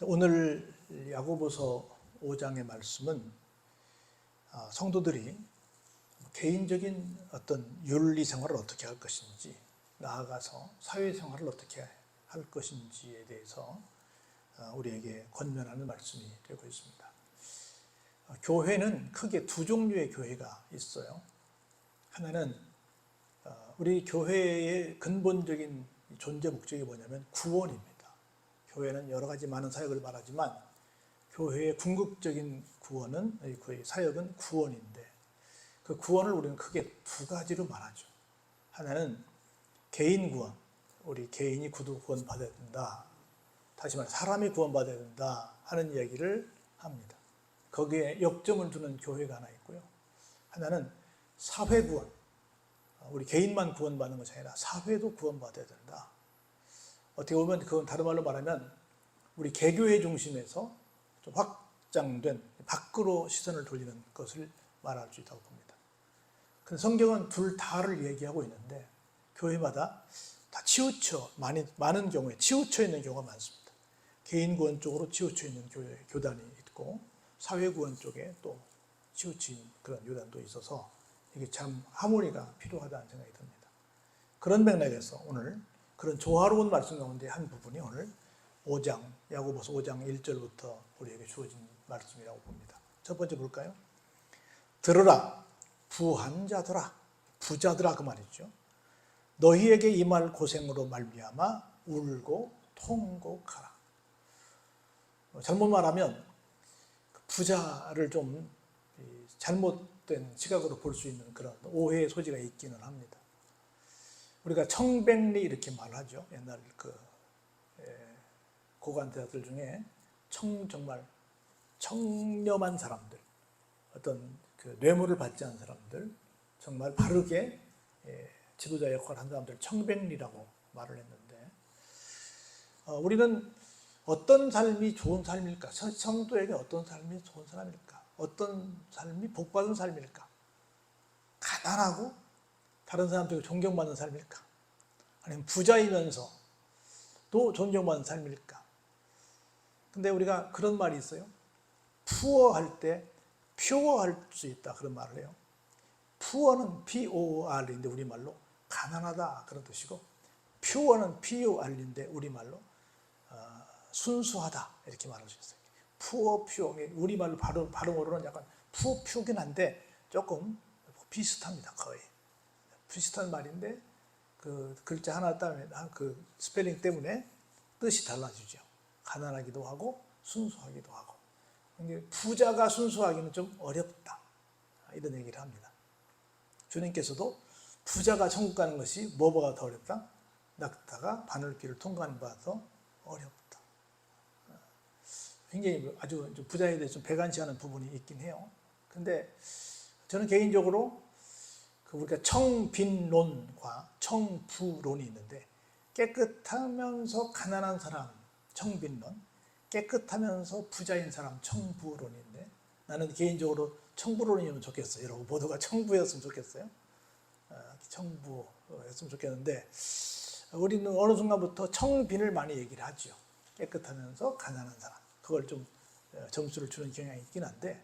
오늘 야고보서 5장의 말씀은 성도들이 개인적인 어떤 윤리 생활을 어떻게 할 것인지, 나아가서 사회 생활을 어떻게 할 것인지에 대해서 우리에게 권면하는 말씀이 되고 있습니다. 교회는 크게 두 종류의 교회가 있어요. 하나는 우리 교회의 근본적인 존재 목적이 뭐냐면 구원입니다. 교회는 여러 가지 많은 사역을 말하지만 교회의 궁극적인 구원은, 그 사역은 구원인데, 그 구원을 우리는 크게 두 가지로 말하죠. 하나는 개인 구원, 우리 개인이 구원 받아야 된다, 다시 말해 사람이 구원 받아야 된다 하는 이야기를 합니다. 거기에 역점을 두는 교회가 하나 있고요. 하나는 사회 구원, 우리 개인만 구원받는 것이 아니라 사회도 구원받아야 된다. 어떻게 보면 그건 다른 말로 말하면 우리 개교회 중심에서 좀 확장된 밖으로 시선을 돌리는 것을 말할 수 있다고 봅니다. 근데 성경은 둘 다를 얘기하고 있는데 교회마다 다 치우쳐, 많은 경우에 치우쳐 있는 경우가 많습니다. 개인 구원 쪽으로 치우쳐 있는 교단이 있고 사회 구원 쪽에 또 치우친 그런 교단도 있어서 이게 참 하모니가 필요하다는 생각이 듭니다. 그런 맥락에서 오늘 그런 조화로운 말씀 가운데 한 부분이 오늘 5장, 야고보서 5장 1절부터 우리에게 주어진 말씀이라고 봅니다. 첫 번째 볼까요? 들으라, 부한 자들아, 부자들아 그 말이죠. 너희에게 임할 고생으로 말미암아 울고 통곡하라. 잘못 말하면 부자를 좀 잘못된 시각으로 볼 수 있는 그런 오해의 소지가 있기는 합니다. 우리가 청백리 이렇게 말하죠. 옛날 그 고관 대사들 중에 정말 청렴한 사람들, 어떤 그 뇌물을 받지 않은 사람들, 정말 바르게 지도자 역할을 한 사람들 청백리라고 말을 했는데, 우리는 어떤 삶이 좋은 삶일까? 성도에게 어떤 삶이 좋은 사람일까? 어떤 삶이 복받은 삶일까? 가난하고 다른 사람들에게 존경받는 삶일까? 아니면 부자이면서도 존경받는 삶일까? 근데 우리가 그런 말이 있어요. 푸어할 때 퓨어할 수 있다 그런 말을 해요. 푸어는 P-O-R인데 우리말로 가난하다 그런 뜻이고, 퓨어는 P-U-R인데 우리말로 순수하다 이렇게 말할 수 있어요. 푸어, 퓨어, 우리말로 발음으로는 약간 푸어, 퓨긴 한데 조금 비슷합니다. 거의 비슷한 말인데 그 글자 하나 때문에 그 스펠링 때문에 뜻이 달라지죠. 가난하기도 하고 순수하기도 하고. 부자가 순수하기는 좀 어렵다 이런 얘기를 합니다. 주님께서도 부자가 천국 가는 것이 뭐가 더 어렵다? 낙타가 바늘길을 통과하는 것보다 더 어렵다. 굉장히 아주 부자에 대해서 좀 배관시하는 부분이 있긴 해요. 근데 저는 개인적으로 우리가 청빈론과 청부론이 있는데, 깨끗하면서 가난한 사람 청빈론, 깨끗하면서 부자인 사람 청부론인데, 나는 개인적으로 청부론이면 좋겠어요. 여러분 모두가 청부였으면 좋겠어요. 청부였으면 좋겠는데, 우리는 어느 순간부터 청빈을 많이 얘기를 하죠. 깨끗하면서 가난한 사람, 그걸 좀 점수를 주는 경향이 있긴 한데,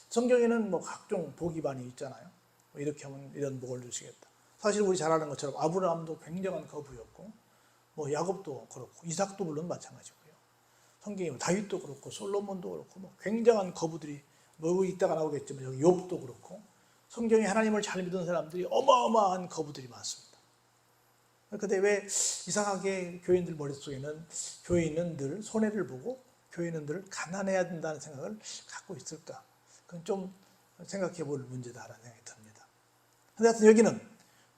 성경에는 뭐 각종 복이 많이 있잖아요. 이렇게 하면 이런 복을 주시겠다. 사실 우리 잘 아는 것처럼 아브라함도 굉장한 거부였고, 뭐 야곱도 그렇고 이삭도 물론 마찬가지고요. 성경에 다윗도 그렇고 솔로몬도 그렇고 뭐 굉장한 거부들이 뭐 이따가 나오겠지만 여기 욥도 그렇고, 성경에 하나님을 잘 믿은 사람들이 어마어마한 거부들이 많습니다. 근데 왜 이상하게 교인들 머릿속에는 교인은 늘 손해를 보고 교인은 늘 가난해야 된다는 생각을 갖고 있을까? 그건 좀 생각해 볼 문제다라는 생각이 듭니다. 근데 하여튼 여기는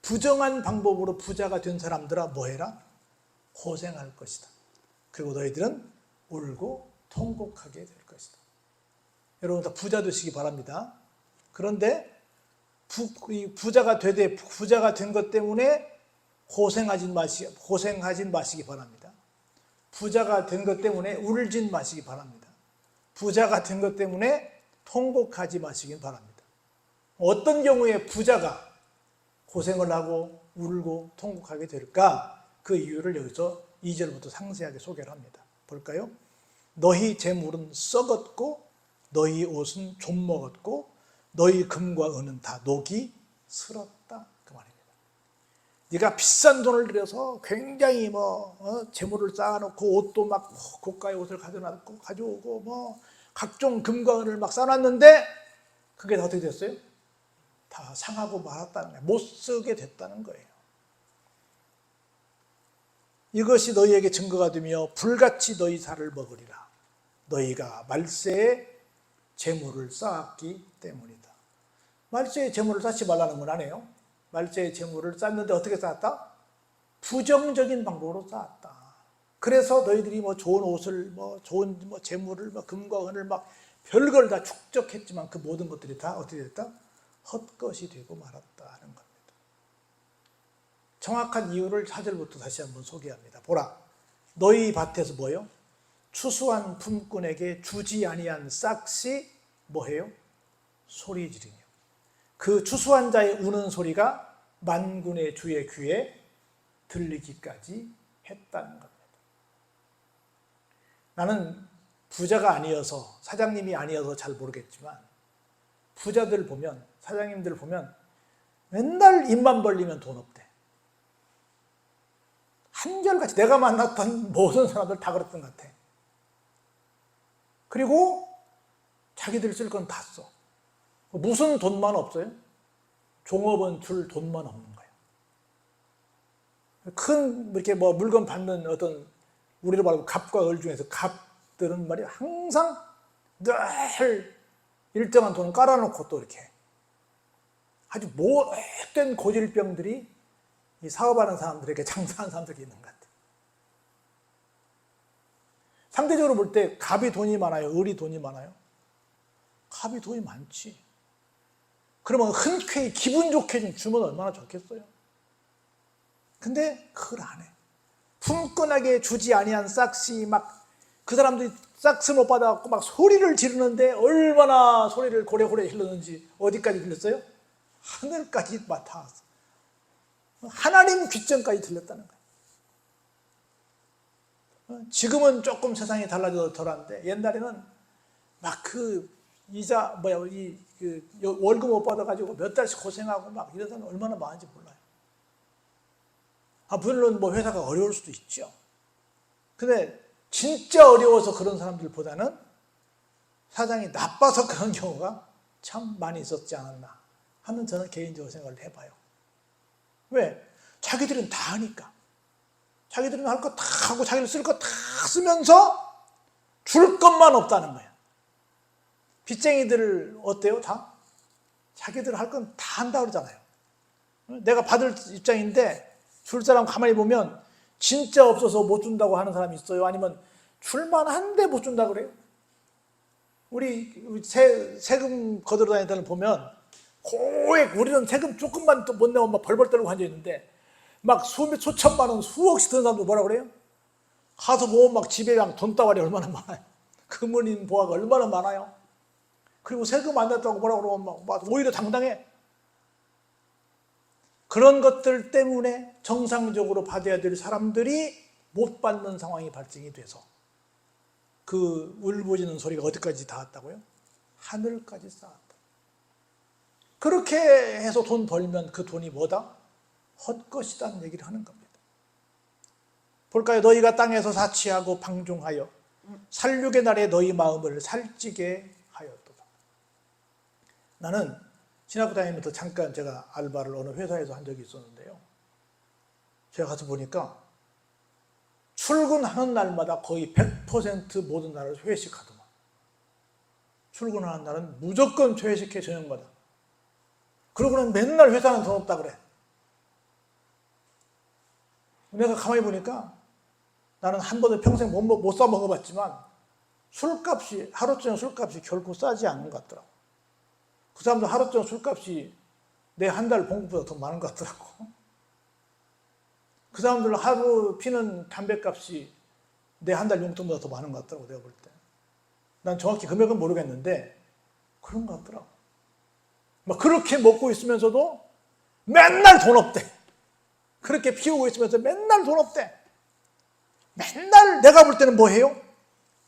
부정한 방법으로 부자가 된 사람들아 뭐해라? 고생할 것이다. 그리고 너희들은 울고 통곡하게 될 것이다. 여러분 다 부자 되시기 바랍니다. 그런데 부자가 된 것 때문에 고생하진 마시기 바랍니다. 부자가 된 것 때문에 울진 마시기 바랍니다. 부자가 된 것 때문에 통곡하지 마시기 바랍니다. 어떤 경우에 부자가 고생을 하고 울고 통곡하게 될까? 그 이유를 여기서 2절부터 상세하게 소개를 합니다. 볼까요? 너희 재물은 썩었고 너희 옷은 좀 먹었고 너희 금과 은은 다 녹이 슬었다, 그 말입니다. 네가 비싼 돈을 들여서 굉장히 재물을 쌓아놓고 옷도 막 고가의 옷을 가져오고 각종 금과 은을 막 쌓아놨는데 그게 다 어떻게 됐어요? 다 상하고 말았다는 거예요. 못 쓰게 됐다는 거예요. 이것이 너희에게 증거가 되며 불같이 너희 살을 먹으리라. 너희가 말세에 재물을 쌓았기 때문이다. 말세에 재물을 쌓지 말라는 건 아니에요. 말세에 재물을 쌓는데 어떻게 쌓았다? 부정적인 방법으로 쌓았다. 그래서 너희들이 좋은 옷을, 좋은 재물을, 금과 은을 별걸 다 축적했지만 그 모든 것들이 다 어떻게 됐다? 헛것이 되고 말았다 하는 겁니다. 정확한 이유를 4절부터 다시 한번 소개합니다. 보라, 너희 밭에서 뭐예요? 추수한 품꾼에게 주지 아니한 싹시 뭐해요? 소리 지르며 그 추수한 자의 우는 소리가 만군의 주의 귀에 들리기까지 했다는 겁니다. 나는 부자가 아니어서, 사장님이 아니어서 잘 모르겠지만 부자들 보면, 사장님들 보면 맨날 입만 벌리면 돈 없대. 한결같이 내가 만났던 모든 사람들 다 그랬던 것 같아. 그리고 자기들 쓸 건 다 써. 무슨 돈만 없어요? 종업원 줄 돈만 없는 거예요. 큰 이렇게 물건 받는 어떤 우리로 말하면 갑과 을 중에서 갑들은 말이야 항상 늘 일정한 돈을 깔아놓고 또 이렇게 아주 못된 고질병들이 이 사업하는 사람들에게, 장사하는 사람들에게 있는 것 같아요. 상대적으로 볼 때 갑이 돈이 많아요? 을이 돈이 많아요? 갑이 돈이 많지. 그러면 흔쾌히 기분 좋게 좀 주면 얼마나 좋겠어요. 근데 그걸 안 해. 품꾼에게 주지 아니한 싹시 그 사람들이 싹스 못 받아갖고 소리를 지르는데 얼마나 소리를 고래고래 질렀는지 어디까지 들렸어요? 하늘까지 닿았어. 하나님 귀전까지 들렸다는 거예요. 지금은 조금 세상이 달라져서 덜한데 옛날에는 이자 월급 못 받아가지고 몇 달씩 고생하고 이런 사람 얼마나 많은지 몰라요. 물론 회사가 어려울 수도 있죠. 근데 진짜 어려워서 그런 사람들보다는 사장이 나빠서 그런 경우가 참 많이 있었지 않았나 하는 저는 개인적으로 생각을 해봐요. 왜? 자기들은 다 하니까. 자기들은 할 거 다 하고 자기들 쓸 거 다 쓰면서 줄 것만 없다는 거야. 빚쟁이들 어때요? 다? 자기들 할 건 다 한다고 그러잖아요. 내가 받을 입장인데 줄 사람 가만히 보면 진짜 없어서 못 준다고 하는 사람이 있어요? 아니면 줄만한데 못 준다고 그래요? 우리 세금 거들어 다니는 데를 보면 고액, 우리는 세금 조금만 또 못 내면 벌벌 떨고 앉아있는데 수천만 원, 수억씩 드는 사람도 뭐라 그래요? 가서 보면 집에 돈다발이 얼마나 많아요. 금은인 보화가 얼마나 많아요. 그리고 세금 안 냈다고 뭐라 그러면 오히려 당당해. 그런 것들 때문에 정상적으로 받아야 될 사람들이 못 받는 상황이 발생이 돼서 그 울부짖는 소리가 어디까지 닿았다고요? 하늘까지 쌓았다. 그렇게 해서 돈 벌면 그 돈이 뭐다? 헛것이다는 얘기를 하는 겁니다. 볼까요? 너희가 땅에서 사치하고 방종하여 살육의 날에 너희 마음을 살찌게 하였도다. 나는 신학교 다니면서 잠깐 제가 알바를 어느 회사에서 한 적이 있었는데요. 제가 가서 보니까 출근하는 날마다 거의 100% 모든 날을 회식하더만. 출근하는 날은 무조건 회식해, 저녁마다. 그러고는 맨날 회사는 돈 없다 그래. 내가 가만히 보니까 나는 한 번도 평생 못 사 먹어봤지만 술값이, 하루 저녁 술값이 결코 싸지 않는 것 같더라고. 그 사람도 하루 저녁 술값이 내 한 달 봉급보다 더 많은 것 같더라고. 그 사람들은 하루 피는 담배값이 내 한 달 용돈보다 더 많은 것 같더라고, 내가 볼 때. 난 정확히 금액은 모르겠는데 그런 것 같더라고. 그렇게 먹고 있으면서도 맨날 돈 없대. 그렇게 피우고 있으면서 맨날 돈 없대. 맨날 내가 볼 때는 뭐 해요?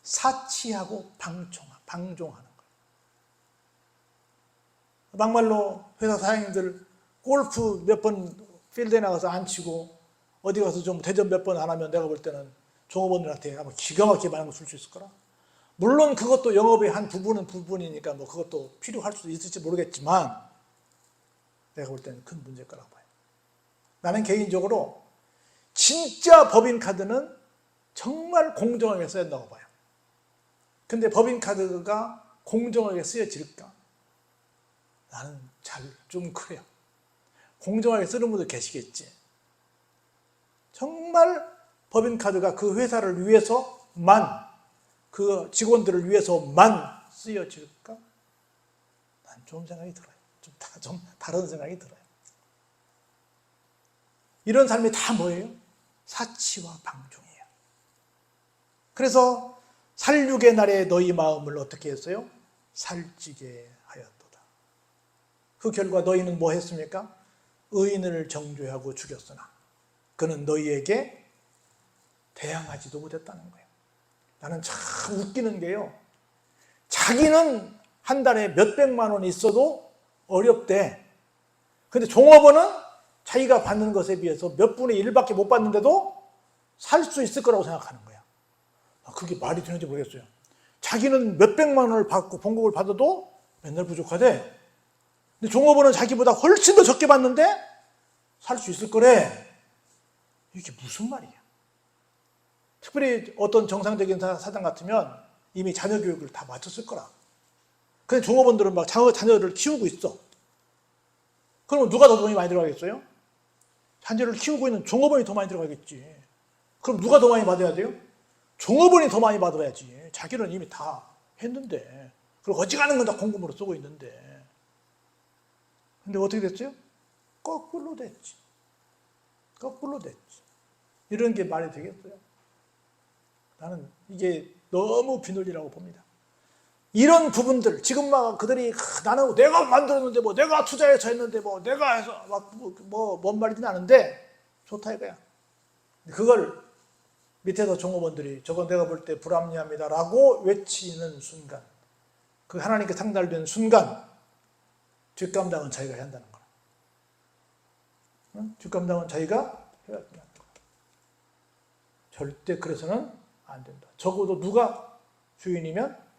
사치하고 방종하는 거예요. 막말로 회사 사장님들 골프 몇 번 필드에 나가서 안 치고 어디 가서 좀 대전 몇 번 안 하면 내가 볼 때는 종업원들한테 아마 기가 막히게 많은 걸 줄 수 있을 거라. 물론 그것도 영업의 한 부분이니까 뭐 그것도 필요할 수도 있을지 모르겠지만 내가 볼 때는 큰 문제일 거라고 봐요. 나는 개인적으로 진짜 법인카드는 정말 공정하게 써야 한다고 봐요. 근데 법인카드가 공정하게 쓰여질까? 나는 좀 그래요. 공정하게 쓰는 분들 계시겠지. 정말 법인카드가 그 회사를 위해서만, 그 직원들을 위해서만 쓰여질까? 난 좀 생각이 들어요. 좀 다른 생각이 들어요. 이런 삶이 다 뭐예요? 사치와 방종이에요. 그래서 살육의 날에 너희 마음을 어떻게 했어요? 살찌게 하였도다. 그 결과 너희는 뭐 했습니까? 의인을 정죄하고 죽였으나 그는 너희에게 대항하지도 못했다는 거예요. 나는 참 웃기는 게요. 자기는 한 달에 몇백만 원 있어도 어렵대. 근데 종업원은 자기가 받는 것에 비해서 몇 분의 1밖에 못 받는데도 살 수 있을 거라고 생각하는 거야. 그게 말이 되는지 모르겠어요. 자기는 몇백만 원을 받고 봉급을 받아도 맨날 부족하대. 근데 종업원은 자기보다 훨씬 더 적게 받는데 살 수 있을 거래. 이게 무슨 말이야? 특별히 어떤 정상적인 사장 같으면 이미 자녀 교육을 다 마쳤을 거라. 근데 종업원들은 막 자녀를 키우고 있어. 그러면 누가 더 돈이 많이 들어가겠어요? 자녀를 키우고 있는 종업원이 더 많이 들어가겠지. 그럼 누가 더 많이 받아야 돼요? 종업원이 더 많이 받아야지. 자기는 이미 다 했는데. 그리고 어지간한 건 다 공금으로 쓰고 있는데. 근데 어떻게 됐어요? 거꾸로 됐지. 거꾸로 됐지. 이런 게 말이 되겠어요? 나는 이게 너무 비논리라고 봅니다. 이런 부분들, 지금 막 그들이 나는 내가 만들었는데 뭐 내가 투자해서 했는데 뭐 내가 해서 뭔 말이든 아는데 좋다 이거야. 그걸 밑에서 종업원들이 저건 내가 볼 때 불합리합니다라고 외치는 순간, 그 하나님께 상달되는 순간 뒷감당은 자기가 해야 한다는 거야. 응? 뒷감당은 자기가 해야 한다는 거야. 절대 그래서는 안 된다. 적어도 누가 주인이면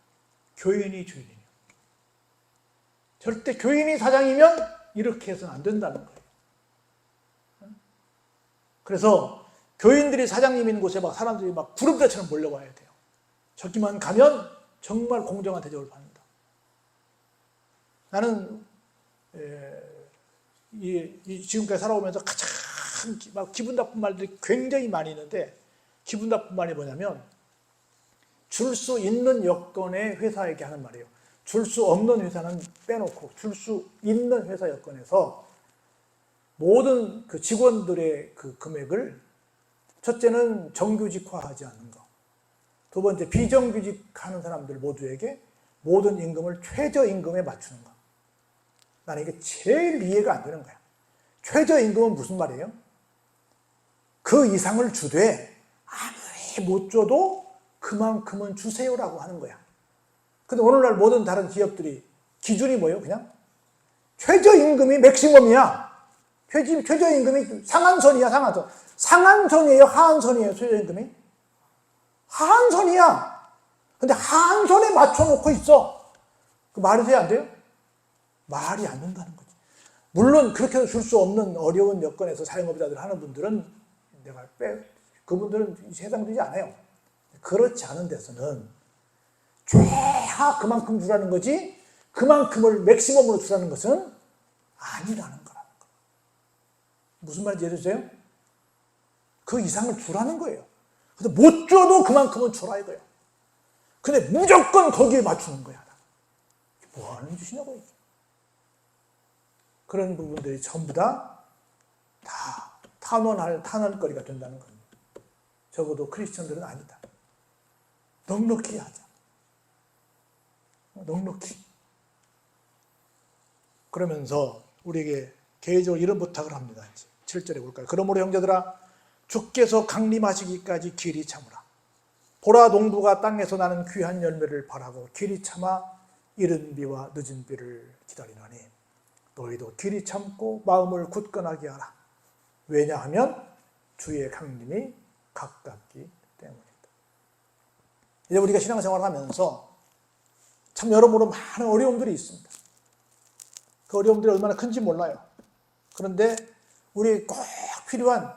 교인이 주인이에요. 절대 교인이 사장이면 이렇게 해서는 안 된다는 거예요. 그래서 교인들이 사장님인 곳에 막 사람들이 막 구름대처럼 몰려와야 돼요. 저기만 가면 정말 공정한 대접을 받는다. 나는 지금까지 살아오면서 가장 막 기분 나쁜 말들이 굉장히 많이 있는데, 기분 나쁜 말이 뭐냐면 줄 수 있는 여건의 회사에게 하는 말이에요. 줄 수 없는 회사는 빼놓고 줄 수 있는 회사 여건에서 모든 그 직원들의 그 금액을, 첫째는 정규직화하지 않는 거, 두 번째 비정규직하는 사람들 모두에게 모든 임금을 최저임금에 맞추는 거. 나는 이게 제일 이해가 안 되는 거야. 최저임금은 무슨 말이에요? 그 이상을 주되 아무리 못 줘도 그만큼은 주세요라고 하는 거야. 근데 오늘날 모든 다른 기업들이 기준이 뭐예요? 그냥 최저임금이 맥시멈이야. 최저임금이 상한선이야. 상한선이에요? 하한선이에요? 최저임금이? 하한선이야. 근데 하한선에 맞춰놓고 있어. 그 말이 돼야 안 돼요? 말이 안 된다는 거지. 물론 그렇게 해서 줄 수 없는 어려운 여건에서 자영업자들 하는 분들은 그분들은 해당되지 않아요. 그렇지 않은 데서는 최하 그만큼 주라는 거지, 그만큼을 맥시멈으로 주라는 것은 아니라는 거라는 거예요. 무슨 말인지 이해되세요? 그 이상을 주라는 거예요. 근데 못 줘도 그만큼은 줘라 이거예요. 근데 무조건 거기에 맞추는 거야. 뭐 하는 짓이냐고. 이게. 그런 부분들이 전부 다 탄원거리가 된다는 겁니다. 적어도 크리스천들은 아니다. 넉넉히 하자. 넉넉히. 그러면서 우리에게 개인적으로 이런 부탁을 합니다. 7절에 볼까요? 그러므로 형제들아, 주께서 강림하시기까지 길이 참으라. 보라 농부가 땅에서 나는 귀한 열매를 바라고 길이 참아 이른 비와 늦은 비를 기다리노니 너희도 길이 참고 마음을 굳건하게 하라. 왜냐하면 주의 강림이 가깝기 때문이다. 이제 우리가 신앙생활을 하면서 참 여러모로 많은 어려움들이 있습니다. 그 어려움들이 얼마나 큰지 몰라요. 그런데 우리 꼭 필요한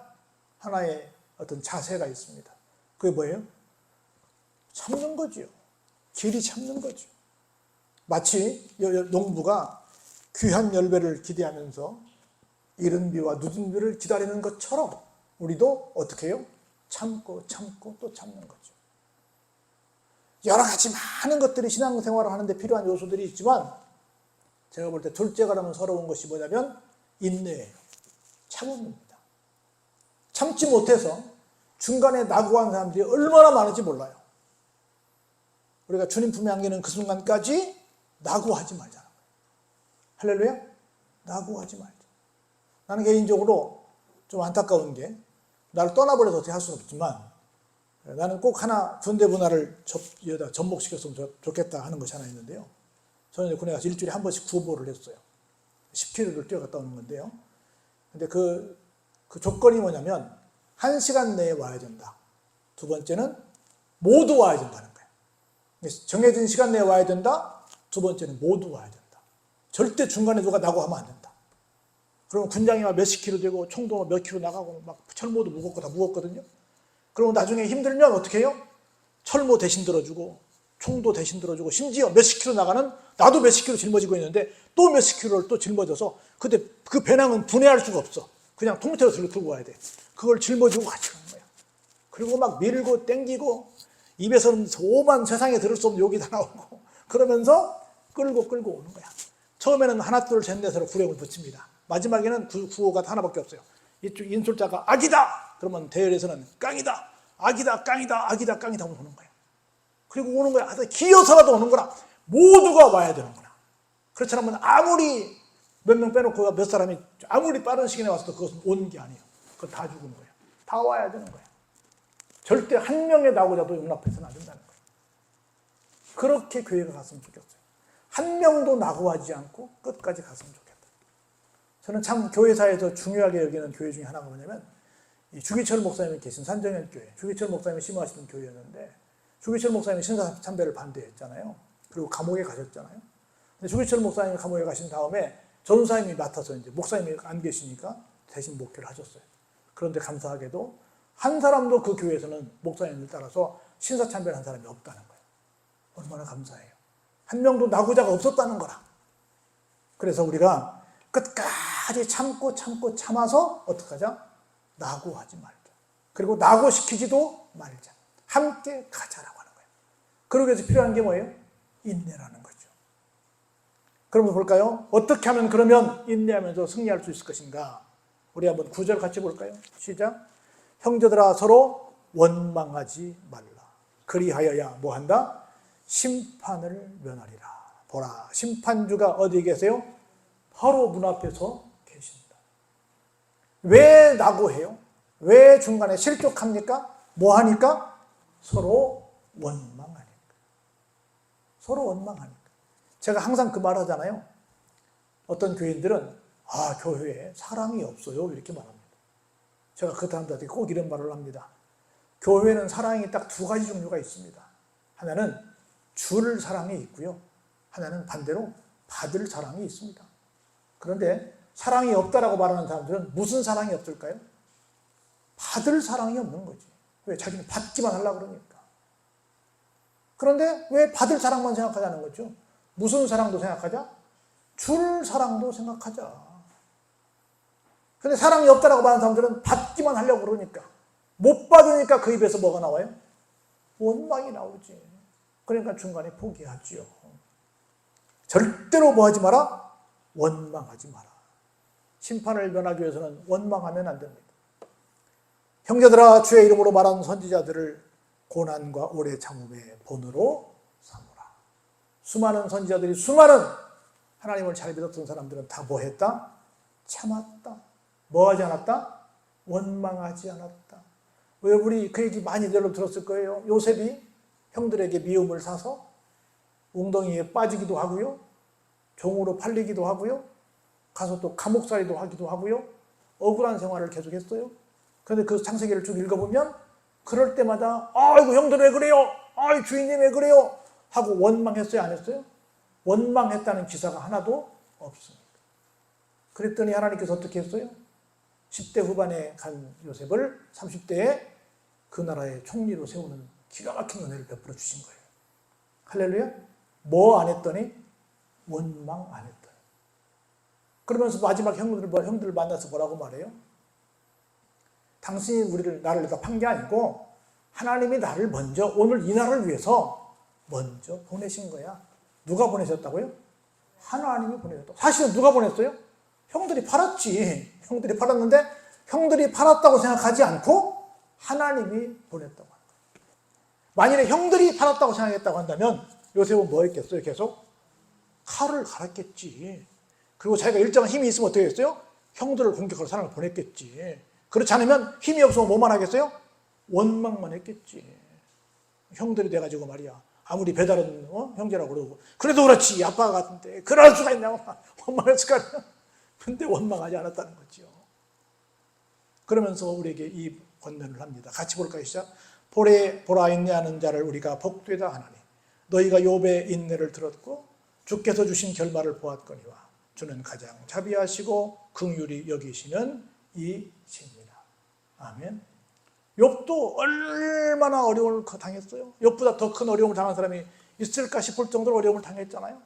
하나의 어떤 자세가 있습니다. 그게 뭐예요? 참는 거지요. 길이 참는 거죠. 마치 농부가 귀한 열매를 기대하면서 이른 비와 늦은 비를 기다리는 것처럼 우리도 어떻게 해요? 참고 또 참는 거죠. 여러 가지 많은 것들이 신앙생활을 하는데 필요한 요소들이 있지만 제가 볼 때 둘째 가라면 서러운 것이 뭐냐면 인내예요. 참음입니다. 참지 못해서 중간에 낙오한 사람들이 얼마나 많은지 몰라요. 우리가 주님 품에 안기는 그 순간까지 낙오하지 말자는 거예요. 할렐루야? 낙오하지 말자. 나는 개인적으로 좀 안타까운 게 나를 떠나버려서 어떻게 할 수는 없지만 나는 꼭 하나 군대 문화를 접목시켰으면 좋겠다 하는 것이 하나 있는데요. 저는 군에 가서 일주일에 한 번씩 구보를 했어요. 10km를 뛰어갔다 오는 건데요. 근데 그 조건이 뭐냐면 1시간 내에 와야 된다. 두 번째는 모두 와야 된다는 거예요. 정해진 시간 내에 와야 된다. 두 번째는 모두 와야 된다. 절대 중간에 누가 낙오하면 안 된다. 그러면 군장이 몇십 킬로 되고 총도 몇 킬로 나가고 막 철모도 무겁고 다 무겁거든요. 그러면 나중에 힘들면 어떻게 해요? 철모 대신 들어주고 총도 대신 들어주고 심지어 몇십 킬로 나가는 나도 몇십 킬로 짊어지고 있는데 또 몇십 킬로를 또 짊어져서 근데 그 배낭은 분해할 수가 없어. 그냥 통째로 들고 와야 돼. 그걸 짊어지고 같이 가는 거야. 그리고 막 밀고 땡기고 입에서는 오만 세상에 들을 수 없는 욕이 다 나오고 그러면서 끌고 오는 거야. 처음에는 하나 둘 셋 넷으로 구령을 붙입니다. 마지막에는 구호가 하나밖에 없어요. 이쪽 인솔자가 악이다 그러면 대열에서는 깡이다 악이다 깡이다 악이다 깡이다 오는 거야. 그리고 오는 거야. 기어서라도 오는 거라. 모두가 와야 되는구나. 그렇지 않으면 아무리 몇 명 빼놓고 몇 사람이 아무리 빠른 시간에 와서도 그것은 온 게 아니에요. 그건 다 죽은 거예요. 다 와야 되는 거예요. 절대 한 명의 낙오자도 용납해서는 안 된다는 거예요. 그렇게 교회가 갔으면 좋겠어요. 한 명도 낙오하지 않고 끝까지 갔으면 좋겠다. 저는 참 교회사에서 중요하게 여기는 교회 중에 하나가 뭐냐면 이 주기철 목사님이 계신 산정현 교회. 주기철 목사님이 심호하시던 교회였는데 주기철 목사님이 신사참배를 반대했잖아요. 그리고 감옥에 가셨잖아요. 근데 주기철 목사님이 감옥에 가신 다음에 전사님이 맡아서 이제 목사님이 안 계시니까 대신 목회를 하셨어요. 그런데 감사하게도 한 사람도 그 교회에서는 목사님을 따라서 신사참배를 한 사람이 없다는 거예요. 얼마나 감사해요. 한 명도 낙오자가 없었다는 거라. 그래서 우리가 끝까지 참아서 어떻게 하자? 낙오하지 말자. 그리고 낙오시키지도 말자. 함께 가자라고 하는 거예요. 그러기 위해서 필요한 게 뭐예요? 인내라는 거죠. 그러면 볼까요? 어떻게 하면 그러면 인내하면서 승리할 수 있을 것인가? 우리 한번 9절 같이 볼까요? 시작. 형제들아 서로 원망하지 말라. 그리하여야 뭐한다? 심판을 면하리라. 보라, 심판주가 어디 계세요? 바로 문 앞에서 계신다. 왜 낙오해요? 왜 중간에 실족합니까? 뭐 하니까? 서로 원망하니까. 서로 원망하니까. 제가 항상 그 말 하잖아요. 어떤 교인들은 교회에 사랑이 없어요 이렇게 말합니다. 제가 그 사람들한테 꼭 이런 말을 합니다. 교회는 사랑이 딱 두 가지 종류가 있습니다. 하나는 줄 사랑이 있고요. 하나는 반대로 받을 사랑이 있습니다. 그런데 사랑이 없다라고 말하는 사람들은 무슨 사랑이 없을까요? 받을 사랑이 없는 거지. 왜? 자기는 받기만 하려고 그러니까. 그런데 왜 받을 사랑만 생각하자는 거죠? 무슨 사랑도 생각하자? 줄 사랑도 생각하자. 근데 사랑이 없다라고 말하는 사람들은 받기만 하려고 그러니까. 못 받으니까 그 입에서 뭐가 나와요? 원망이 나오지. 그러니까 중간에 포기하지요. 절대로 뭐 하지 마라? 원망하지 마라. 심판을 면하기 위해서는 원망하면 안 됩니다. 형제들아 주의 이름으로 말하는 선지자들을 고난과 오래 참음의 본으로 삼으라. 수많은 선지자들이 수많은 하나님을 잘 믿었던 사람들은 다 뭐 했다? 참았다. 뭐 하지 않았다? 원망하지 않았다. 왜 우리 그 얘기 많이 들었을 거예요. 요셉이 형들에게 미움을 사서 웅덩이에 빠지기도 하고요. 종으로 팔리기도 하고요. 가서 또 감옥살이도 하기도 하고요. 억울한 생활을 계속했어요. 그런데 그 창세기를 쭉 읽어보면 그럴 때마다 아이고 형들 왜 그래요? 아이 주인님 왜 그래요? 하고 원망했어요, 안 했어요? 원망했다는 기사가 하나도 없습니다. 그랬더니 하나님께서 어떻게 했어요? 10대 후반에 간 요셉을 30대에 그 나라의 총리로 세우는 기가 막힌 은혜를 베풀어 주신 거예요. 할렐루야. 뭐 안 했더니 원망 안 했더니. 그러면서 마지막 형들을 만나서 뭐라고 말해요? 당신이 나를 판 게 아니고 하나님이 나를 먼저 오늘 이 날을 위해서 먼저 보내신 거야. 누가 보내셨다고요? 하나님이 보내셨다고. 사실은 누가 보냈어요? 형들이 팔았지. 형들이 팔았는데 형들이 팔았다고 생각하지 않고 하나님이 보냈다고 하는 거예요. 만일에 형들이 팔았다고 생각했다고 한다면 요셉은 뭐 했겠어요? 계속 칼을 갈았겠지. 그리고 자기가 일정한 힘이 있으면 어떻게 했어요? 형들을 공격할 사람을 보냈겠지. 그렇지 않으면 힘이 없으면 뭐만 하겠어요? 원망만 했겠지. 형들이 돼가지고 말이야. 아무리 배달은 형제라고 그러고 그래도 그렇지 아빠가 같은데 그럴 수가 있냐고 원망했을 거 아니야. 근데 원망하지 않았다는 거죠. 그러면서 우리에게 이 권면을 합니다. 같이 볼까요? 시작. 보라 인내하는 자를 우리가 복되다 하나니 너희가 욥의 인내를 들었고 주께서 주신 결말을 보았거니와 주는 가장 자비하시고 긍휼히 여기시는 이십니다. 아멘. 욥도 얼마나 어려움을 당했어요. 욥보다 더 큰 어려움을 당한 사람이 있을까 싶을 정도로 어려움을 당했잖아요.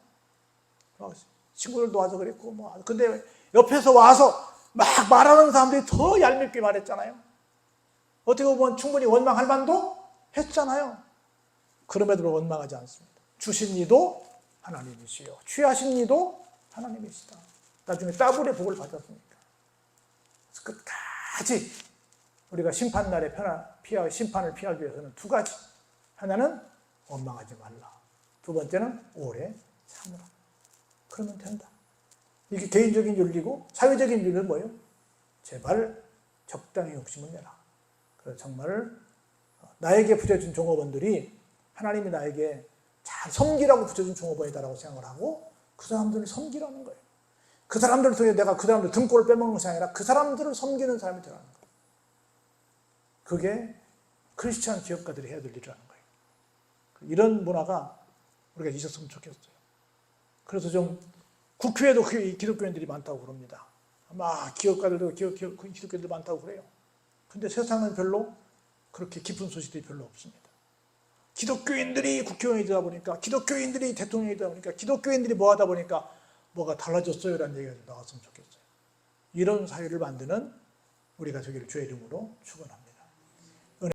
친구들도 와서 그랬고 근데 옆에서 와서 막 말하는 사람들이 더 얄밉게 말했잖아요. 어떻게 보면 충분히 원망할 만도 했잖아요. 그럼에도 원망하지 않습니다. 주신 이도 하나님이시요 취하신 이도 하나님이시다. 나중에 더블의 복을 받았으니까. 그래서 끝까지 우리가 심판날에 심판을 피하기 위해서는 두 가지. 하나는 원망하지 말라. 두 번째는 오래 참으라. 그러면 된다. 이게 개인적인 윤리고 사회적인 윤리는 뭐예요? 제발 적당히 욕심을 내라. 그래서 정말 나에게 붙여준 종업원들이 하나님이 나에게 잘 섬기라고 붙여준 종업원이다라고 생각을 하고 그 사람들을 섬기라는 거예요. 그 사람들을 통해 내가 그 사람들 등골을 빼먹는 것이 아니라 그 사람들을 섬기는 사람이 되라는 거예요. 그게 크리스찬 기업가들이 해야 될 일이라는 거예요. 이런 문화가 우리가 있었으면 좋겠어요. 그래서 좀 국회에도 기독교인들이 많다고 그럽니다. 아마 기업가들도 기독교인들이 많다고 그래요. 근데 세상은 별로 그렇게 깊은 소식들이 별로 없습니다. 기독교인들이 국회의원이 되다 보니까 기독교인들이 대통령이 되다 보니까 기독교인들이 뭐 하다 보니까 뭐가 달라졌어요 라는 얘기가 나왔으면 좋겠어요. 이런 사회를 만드는 우리가 되기를 주의 이름으로 축원합니다.